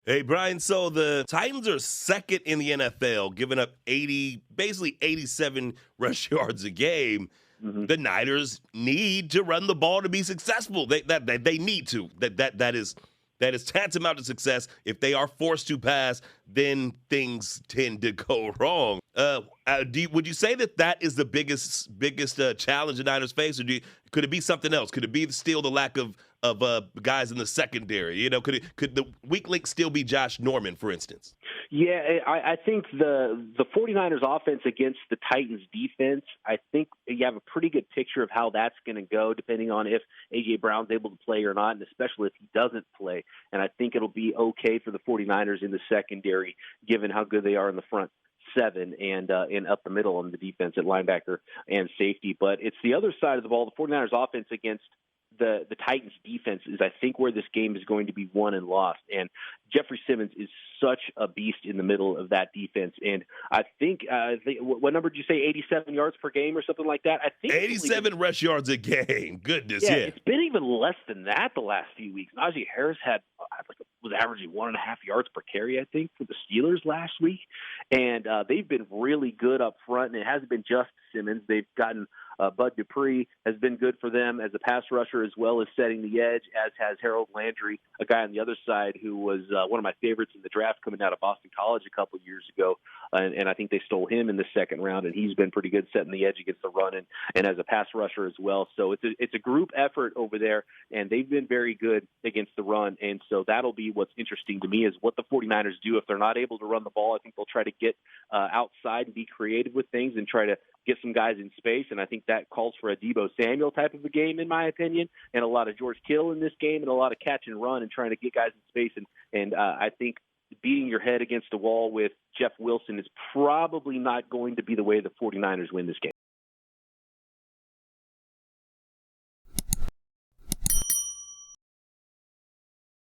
Hey, Brian. So the Titans are second in the NFL, giving up 80, basically 87 rush yards a game. Mhm. The Niners need to run the ball to be successful. They need to. That is tantamount to success. If they are forced to pass, then things tend to go wrong. Would you say that is the biggest challenge the Niners face, or could it be something else? Could it be still the lack of guys in the secondary? Could the weak link still be Josh Norman, for instance? Yeah, I think the 49ers offense against the Titans defense, I think you have a pretty good picture of how that's going to go depending on if A.J. Brown's able to play or not, and especially if he doesn't play. And I think it'll be okay for the 49ers in the secondary given how good they are in the front seven and up the middle on the defense at linebacker and safety. But it's the other side of the ball. The 49ers offense against the Titans defense is I think where this game is going to be won and lost. And Jeffrey Simmons is such a beast in the middle of that defense. And I think what number did you say? 87 yards per game or something like that. I think it's only been 87 rush yards a game. Goodness, yeah, yeah. it's been even less than that the last few weeks. Najee Harris was averaging 1.5 yards per carry, I think, for the Steelers last week, and they've been really good up front. And it hasn't been just Simmons; they've gotten Bud Dupree has been good for them as a pass rusher as well as setting the edge, as has Harold Landry, a guy on the other side who was one of my favorites in the draft coming out of Boston College a couple of years ago. And I think they stole him in the second round, and he's been pretty good setting the edge against the run and as a pass rusher as well. So it's a group effort over there, and they've been very good against the run. And so that'll be what's interesting to me is what the 49ers do if they're not able to run the ball. I think they'll try to get outside and be creative with things and try to get some guys in space, and I think that calls for a Deebo Samuel type of a game, in my opinion, and a lot of George Kittle in this game, and a lot of catch and run and trying to get guys in space. And I think beating your head against the wall with Jeff Wilson is probably not going to be the way the 49ers win this game.